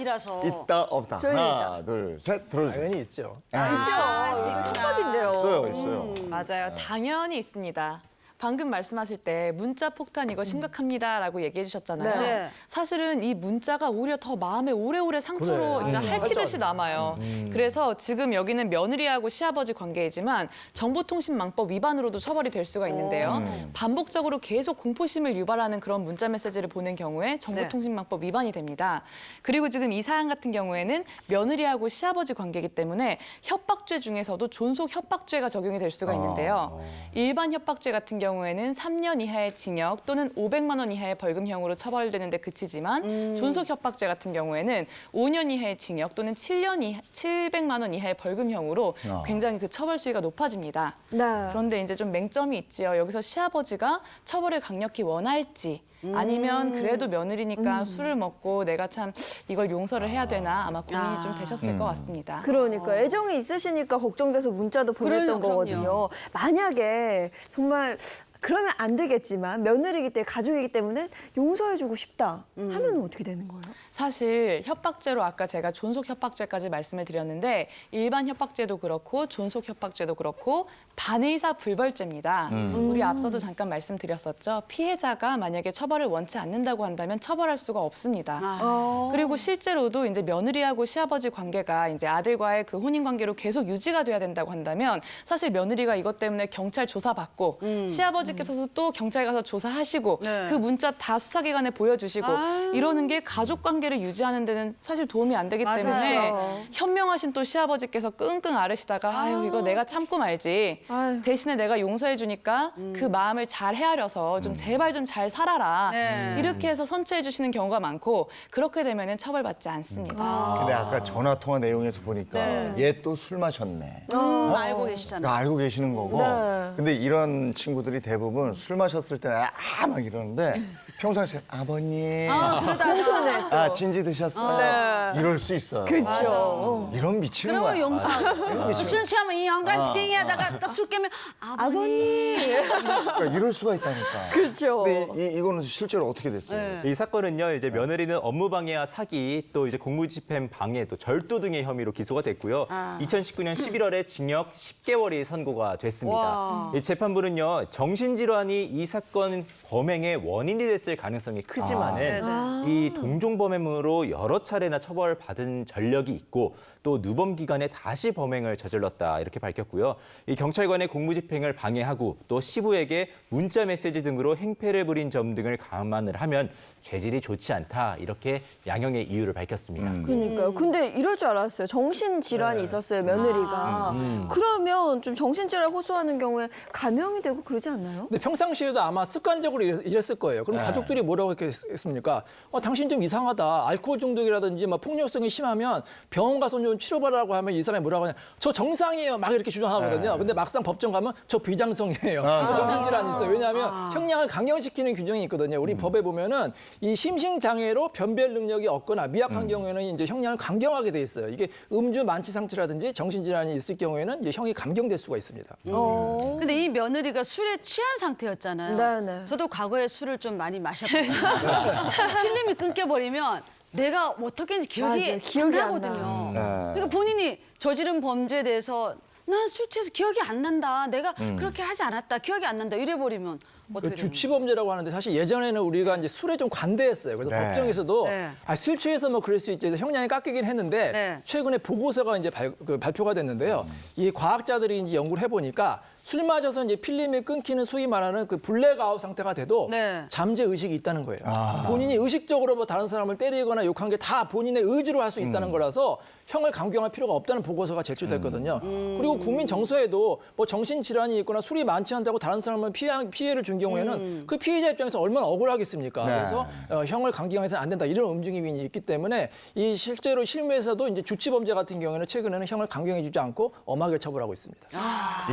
아니라서. 있다 없다. 저희 하나, 둘, 셋 들어주세요. 당연히 있죠. 있죠. 한마디인데요. 있어요. 맞아요. 당연히 있습니다. 방금 말씀하실 때 문자 폭탄 이거 심각합니다라고 얘기해 주셨잖아요. 네. 사실은 이 문자가 오히려 더 마음에 오래오래 상처로 그래. 이제 맞아. 핥히듯이 남아요. 그래서 지금 여기는 며느리하고 시아버지 관계이지만 정보통신망법 위반으로도 처벌이 될 수가 있는데요. 반복적으로 계속 공포심을 유발하는 그런 문자 메시지를 보낸 경우에 정보통신망법 위반이 됩니다. 그리고 지금 이 사안 같은 경우에는 며느리하고 시아버지 관계이기 때문에 협박죄 중에서도 존속 협박죄가 적용이 될 수가 있는데요. 일반 협박죄 같은 경우에는 3년 이하의 징역 또는 500만 원 이하의 벌금형으로 처벌되는 데 그치지만 존속 협박죄 같은 경우에는 5년 이하의 징역 또는 700만 원 이하의 벌금형으로 굉장히 그 처벌 수위가 높아집니다. 네. 그런데 이제 좀 맹점이 있지요. 여기서 시아버지가 처벌을 강력히 원할지 아니면 그래도 며느리니까 술을 먹고 내가 참 이걸 용서를 해야 되나 아마 고민이 좀 되셨을 것 같습니다. 그러니까 애정이 있으시니까 걱정돼서 문자도 보냈던 그럼요. 거거든요. 만약에 정말 그러면 안 되겠지만 며느리이기 때문에 가족이기 때문에 용서해주고 싶다 하면 어떻게 되는 거예요? 사실 협박죄로 아까 제가 존속 협박죄까지 말씀을 드렸는데 일반 협박죄도 그렇고 존속 협박죄도 그렇고 반의사 불벌죄입니다. 우리 앞서도 잠깐 말씀드렸었죠. 피해자가 만약에 처벌을 원치 않는다고 한다면 처벌할 수가 없습니다. 그리고 실제로도 이제 며느리하고 시아버지 관계가 이제 아들과의 그 혼인 관계로 계속 유지가 돼야 된다고 한다면 사실 며느리가 이것 때문에 경찰 조사받고 시아버지께서도 또 경찰 가서 조사하시고 네. 그 문자 다 수사기관에 보여주시고 이러는 게 가족 관계를 유지하는 데는 사실 도움이 안 되기 때문에 맞아요. 현명하신 또 시아버지께서 끙끙 앓으시다가 아유 이거 내가 참고 말지 아유. 대신에 내가 용서해 주니까 그 마음을 잘 헤아려서 좀 제발 좀 잘 살아라 네. 이렇게 해서 선처해 주시는 경우가 많고 그렇게 되면은 처벌받지 않습니다. 근데 아까 전화 통화 내용에서 보니까 네. 얘 또 술 마셨네. 알고 계시잖아요. 알고 계시는 거고. 네. 근데 이런 친구들이 대부분 술 마셨을 때는 막 이러는데 평상시에 아버님, 공손해 또. 진지 드셨어요? 이럴 수 있어요. 그렇죠. 이런 미치는 그러면 거야. 용서. 술 취하면 이 양갈팽이 하다가 딱 술 깨면 아버님. 그러니까 이럴 수가 있다니까. 그렇죠. 근데 이거는 실제로 어떻게 됐어요? 이 사건은요, 이제 며느리는 업무방해와 사기, 또 이제 공무집행 방해, 또 절도 등의 혐의로 기소가 됐고요. 2019년 11월에 징역 10개월이 선고가 됐습니다. 와. 이 재판부는요, 정신질환이 이 사건 범행의 원인이 됐을 가능성이 크지만은 이 동종범행으로 여러 차례나 처벌받은 전력이 있고 또 누범 기간에 다시 범행을 저질렀다 이렇게 밝혔고요. 이 경찰관의 공무집행을 방해하고 또 시부에게 문자 메시지 등으로 행패를 부린 점 등을 감안을 하면 죄질이 좋지 않다 이렇게 양형의 이유를 밝혔습니다. 그러니까요. 근데 이럴 줄 알았어요. 정신질환이 있었어요, 며느리가. 그러면 좀 정신질환 호소하는 경우에 감형이 되고 그러지 않나요? 근데 평상시에도 아마 습관적으로 이랬을 거예요. 그럼 네. 가족들이 뭐라고 했겠습니까? 당신 좀 이상하다. 알코올 중독이라든지 막 폭력성이 심하면 병원 가서 좀 치료받으라고 하면 이 사람이 뭐라고 하냐. 저 정상이에요. 막 이렇게 주장하거든요. 근데 막상 법정 가면 저 비장성이에요. 정신질환이 있어요. 왜냐하면 형량을 강경시키는 규정이 있거든요. 우리 법에 보면은 이 심신장애로 변별 능력이 없거나 미약한 경우에는 이제 형량을 강경하게 돼 있어요. 이게 음주 만취 상태라든지 정신질환이 있을 경우에는 이제 형이 감경될 수가 있습니다. 근데 이 며느리가 술에 취한 상태였잖아요. 네네. 저도 과거에 술을 좀 많이 마셨거든요. 필름이 끊겨버리면 내가 어떻게인지 기억이 맞아요. 안 기억이 안 나거든요. 나. 그러니까 본인이 저지른 범죄에 대해서 난 술 취해서 기억이 안 난다. 내가 그렇게 하지 않았다. 기억이 안 난다. 이래버리면 어떻게 되는 주치범죄라고 하는데 사실 예전에는 우리가 이제 술에 좀 관대했어요. 그래서 네. 법정에서도 네. 술 취해서 뭐 그럴 수 있죠. 그래서 형량이 깎이긴 했는데 네. 최근에 보고서가 이제 발표가 됐는데요. 이 과학자들이 이제 연구를 해보니까 술 마셔서 이제 필름이 끊기는 소위 말하는 그 블랙아웃 상태가 돼도 네. 잠재 의식이 있다는 거예요. 본인이 의식적으로 뭐 다른 사람을 때리거나 욕한 게 다 본인의 의지로 할 수 있다는 거라서 형을 강경할 필요가 없다는 보고서가 제출됐거든요. 그리고 국민 정서에도 뭐 정신질환이 있거나 술이 많지 않다고 다른 사람을 피해를 준 경우에는 그 피해자 입장에서 얼마나 억울하겠습니까? 네. 그래서 형을 강경해서는 안 된다 이런 움직임이 있기 때문에 이 실제로 실무에서도 이제 주치범죄 같은 경우에는 최근에는 형을 강경해주지 않고 엄하게 처벌하고 있습니다.